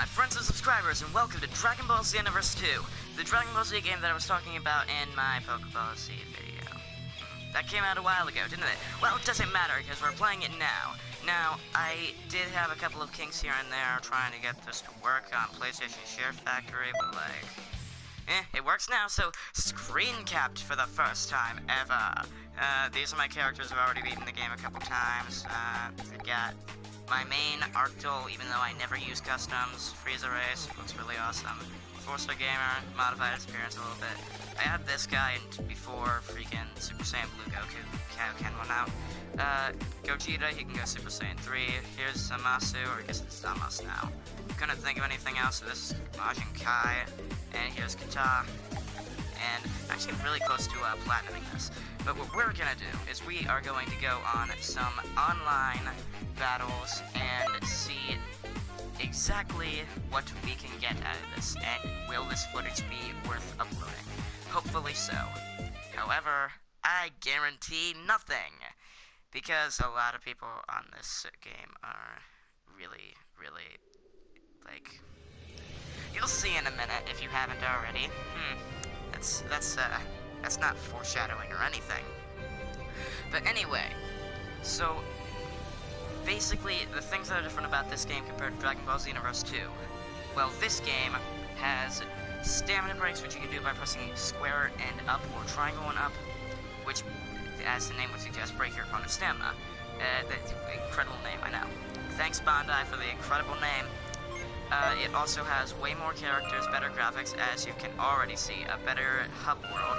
friends and subscribers, and welcome to Dragon Ball Xenoverse 2, the Dragon Ball Z game that I was talking about in my Pokeball Z video. That came out a while ago, didn't it? Well, it doesn't matter, because we're playing it now. Now, I did have a couple of kinks here and there trying to get this to work on PlayStation SHAREfactory, but it works now, so screen capped for the first time ever. These are my characters who've already beaten the game a couple times. I got my main Arctol, even though I never use customs. Frieza Race, looks really awesome. 4-star Gamer, modified his appearance a little bit. I had this guy before freaking Super Saiyan Blue Goku Kaioken went out. Gogeta, he can go Super Saiyan 3. Here's Zamasu, or I guess it's Zamas now. Couldn't think of anything else, so this is Majin Kai. And here's Kata. And I'm actually really close to platinuming this. But what we're gonna do is we are going to go on some online battles and see exactly what we can get out of this, and will this footage be worth uploading? Hopefully so. However, I guarantee nothing, because a lot of people on this game are really, like, you'll see in a minute if you haven't already. That's not foreshadowing or anything. But anyway, so basically the things that are different about this game compared to Dragon Ball Xenoverse 2. Well, this game has stamina breaks, which you can do by pressing square and up, or triangle and up, which, as the name would suggest, break your opponent's stamina. That's an incredible name, I know. Thanks, Bandai, for the incredible name. It also has way more characters, better graphics, as you can already see, a better hub world.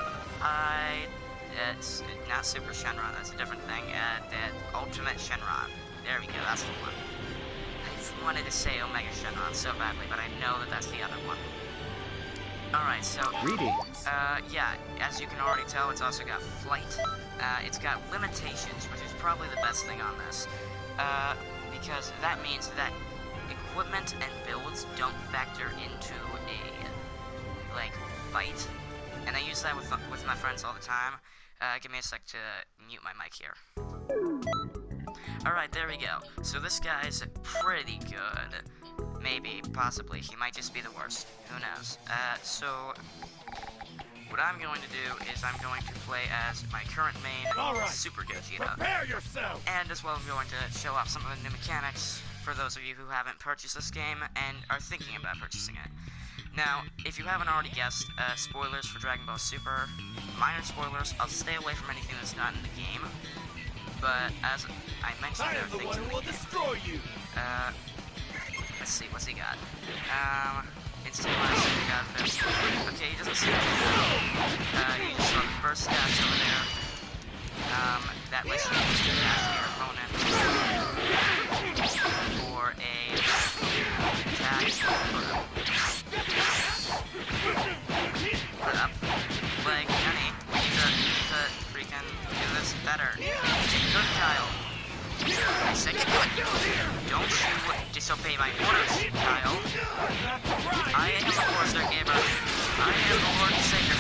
It's not Super Shenron, that's a different thing. The Ultimate Shenron. There we go, that's the one. I wanted to say Omega Shenron so badly, but I know that that's the other one. Alright, so, yeah, as you can already tell, it's also got flight. It's got limitations, which is probably the best thing on this. Because that means that equipment and builds don't factor into a, like, fight. And I use that with my friends all the time. Give me a sec to mute my mic here. Alright, there we go. So this guy's pretty good. Maybe, possibly. He might just be the worst. Who knows? So what I'm going to do is I'm going to play as my current main, Super Gogeta. Prepare yourself! And as well, I'm going to show off some of the new mechanics for those of you who haven't purchased this game and are thinking about purchasing it. Now, if you haven't already guessed, spoilers for Dragon Ball Super, minor spoilers. I'll stay away from anything that's not in the game. But as I mentioned, there are things in the game. Destroy you. Let's see, what's he got? Instant Blast, he got this. Okay, he doesn't seem to know. You just saw the burst dash over there. That lets you use to dash your opponent. Or a attack. Put up. Like, honey, we need to freaking do this better. Good, Kyle. I said you good. Don't you disobey my orders, Kyle. I am a 4-star gamer. I am the Lord Savior.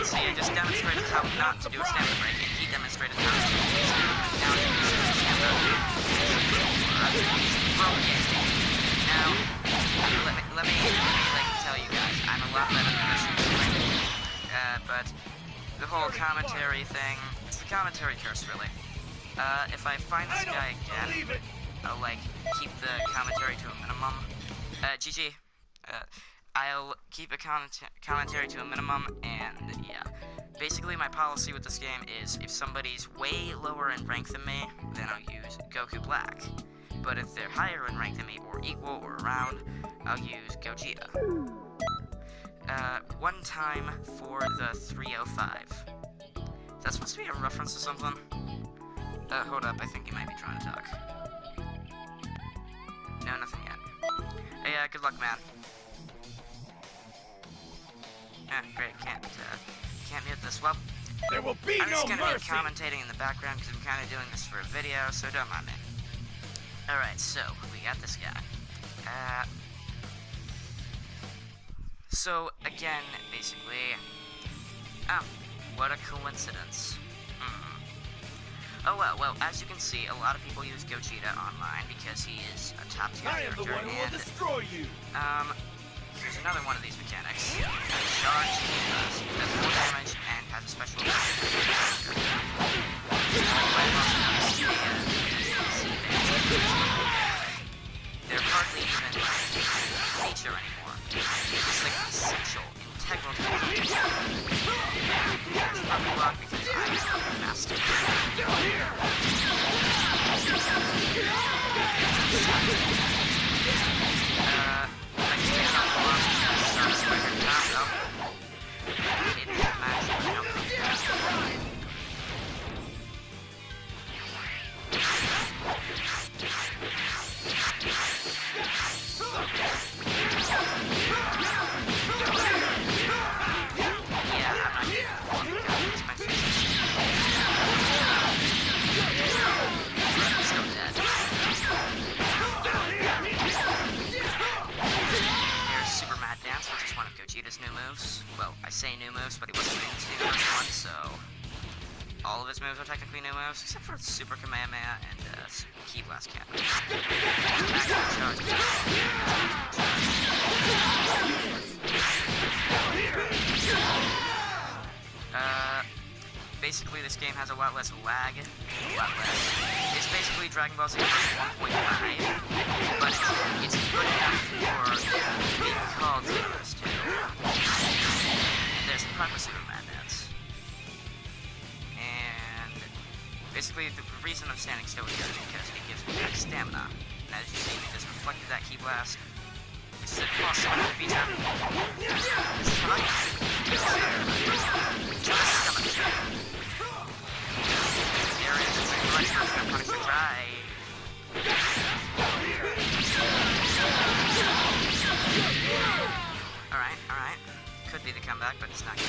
See, I just demonstrated how not to do a stamina break, and he demonstrated how to do a now you can see the stamina. Now, let me tell you guys, I'm a lot better than this usually. But the whole commentary thing, it's the commentary curse, really. If I find this guy again, I'll, like, keep the commentary to a minimum. GG. I'll keep a commentary to a minimum, and yeah. Basically, my policy with this game is if somebody's way lower in rank than me, then I'll use Goku Black. But if they're higher in rank than me, or equal, or around, I'll use Gogeta. One time for the 305. Is that supposed to be a reference to something? Hold up, I think you might be trying to talk. No, nothing yet. Hey, good luck, man. Great, can't mute this. Well, there will be I'm just no gonna mercy. be commentating in the background because I'm kind of doing this for a video, so don't mind me. Alright, so, we got this guy. So, again, basically... Oh, what a coincidence. Oh well, as you can see, a lot of people use Gogeta online because he is a top tier character. I am the one who will destroy you. Here's another one of these mechanics. Charge does more damage and has a special they're hardly even like feature anymore. It's like essential, integral to the game. There's probably luck because I am a master. Well, I say new moves, but he wasn't in the first one, so all of his moves are technically new moves, except for Super Kamehameha and Key Blast Cannon. Basically, this game has a lot less lag. It's basically Dragon Ball Z 1.5, but it's good enough for being called Xenoverse 2. And there's the part with Super Madness. And basically, the reason I'm standing still here is because it gives me back stamina. And as you see, it just reflected that Key Blast. This is a plus one of the feature. This is fine. Just stomach. Alright. Could be the comeback, but it's not good.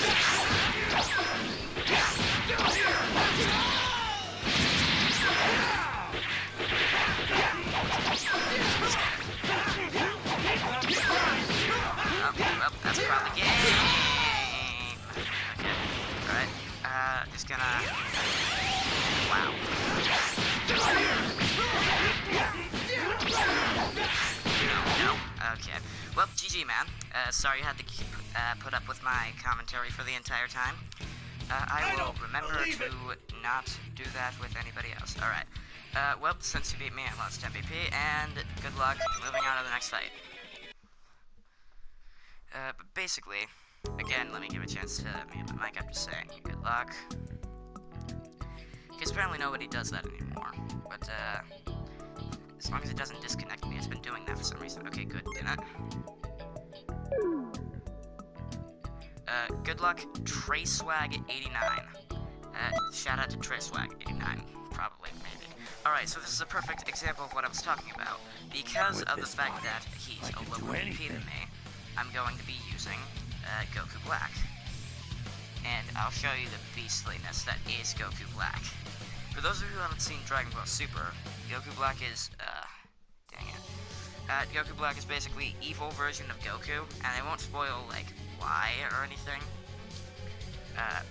Well, that's about the game. Okay, alright. Just gonna... Wow. No. Okay. Well, GG, man. Sorry you had to put up with my commentary for the entire time. I will remember to not do that with anybody else. Alright. Well, since you beat me, I lost MVP, and good luck moving on to the next fight. But basically, again, let me give a chance to mute my mic after saying good luck. Because apparently nobody does that anymore. But, as long as it doesn't disconnect me, it's been doing that for some reason. Okay, good, didn't it? Good luck, TreySwag89. Shout out to TreySwag89. Probably, maybe. Alright, so this is a perfect example of what I was talking about. Because of the fact that he's a lower MP than me, I'm going to be using, Goku Black. And I'll show you the beastliness that is Goku Black. For those of you who haven't seen Dragon Ball Super, Goku Black is, dang it. Goku Black is basically evil version of Goku, and I won't spoil, like, why or anything.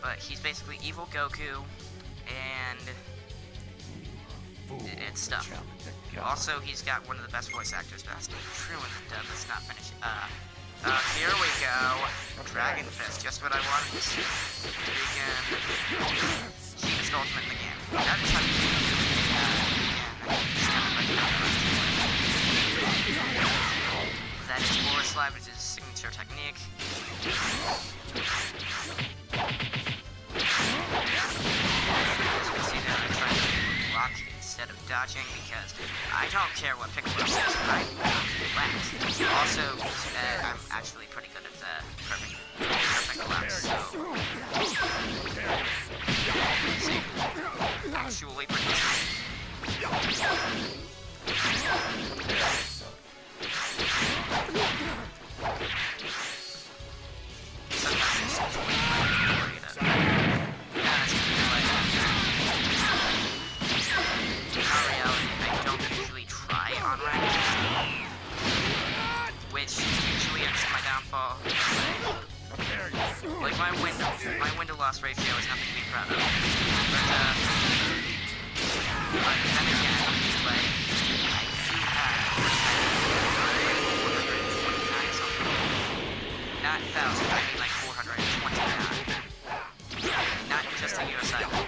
But he's basically evil Goku, and it's stuff. Also, he's got one of the best voice actors, but that's not true in the dub, that's not finished. Here we go. Dragon Fist, just what I wanted to see. Freaking cheapest ultimate in the game. That is how you do it. That is Aura Slide, which is his signature technique. As you can see there, I tried to block instead of dodging because I don't care what Piccolo says, I relax. Also, I'm actually pretty good at perfect collapse, so... See? Actually pretty good. Like, my window loss ratio is nothing to be proud of. But, But then again, like, I do have 429 something. Not 1,000, I mean like 429. Not just a US island.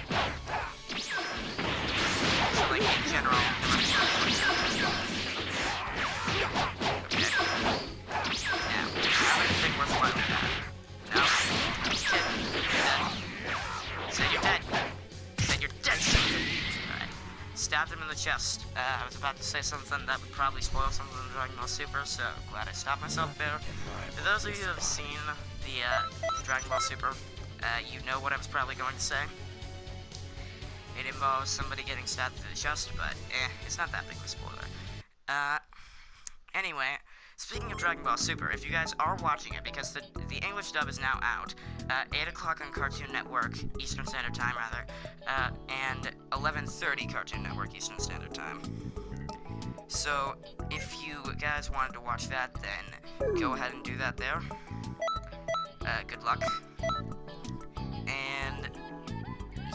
So like in general, okay. Now, how anything worthwhile with that? No. Kid, you're dead. Said you're dead. Said you're dead, son. Alright. Stabbed him in the chest. I was about to say something that would probably spoil something in Dragon Ball Super, so glad I stopped myself there. For those of you who have seen the Dragon Ball Super, you know what I was probably going to say. It involves somebody getting stabbed through the chest, but it's not that big of a spoiler. Anyway, speaking of Dragon Ball Super, if you guys are watching it, because the English dub is now out, 8 o'clock on Cartoon Network, Eastern Standard Time rather, and 11:30 Cartoon Network, Eastern Standard Time. So, if you guys wanted to watch that, then go ahead and do that there. Good luck. And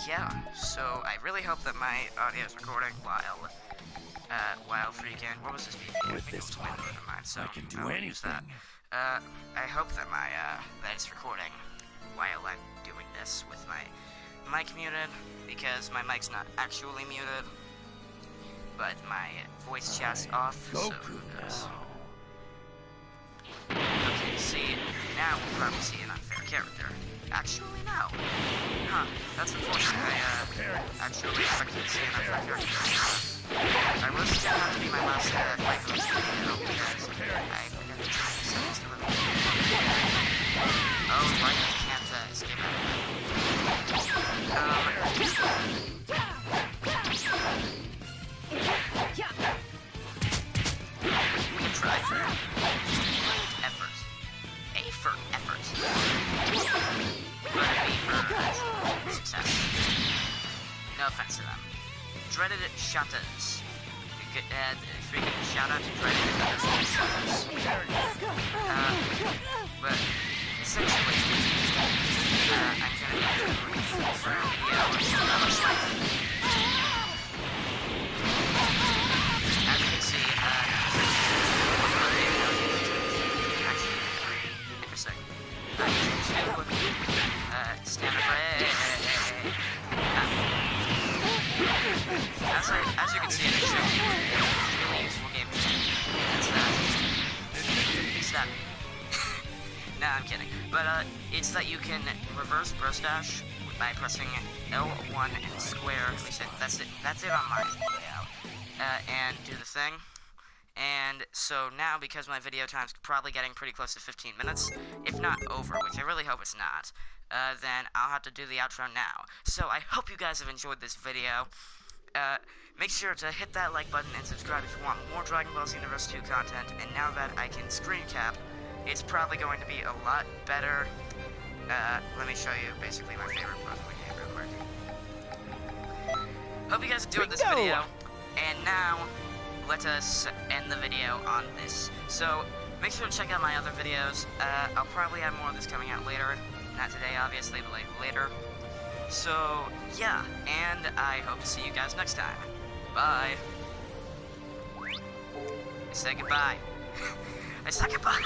yeah, so I really hope that my audio is recording while freaking, what was this BB? With this one, never mind, so I can do I'll anything. use that. I hope that my, that it's recording while I'm doing this with my mic muted, because my mic's not actually muted, but my voice chat's off, so who knows. Okay, see, now we'll probably see an unfair character. Actually, no. Huh, that's unfortunate. I actually expected to see an unfair character. I was gonna have to be my last fight for this video, because I forgot to change the settings to limit. Oh, right, I can't escape out of that. We can try for effort. A for effort. But a B for success. No offense to them. Dreaded shouters. Freaking shout out to dreaded shouters. But essentially, I'm gonna be doing for a video that looks like. As you can see, actually, interesting. I'm using two standard ray. As you can see, it's really useful game. That's that. Stop. Nah, I'm kidding. But it's that you can reverse burst dash by pressing L1 and square. At least that's it. That's it on my layout. And do the thing. And so now, because my video time's probably getting pretty close to 15 minutes, if not over, which I really hope it's not, then I'll have to do the outro now. So I hope you guys have enjoyed this video. Make sure to hit that like button and subscribe if you want more Dragon Ball Xenoverse 2 content. And now that I can screen cap, it's probably going to be a lot better. Let me show you basically my favorite part of the game real quick. Hope you guys enjoyed this video. And now, let us end the video on this. So, make sure to check out my other videos. I'll probably have more of this coming out later. Not today, obviously, but like later. So, yeah, and I hope to see you guys next time. Bye. I said goodbye. I said goodbye.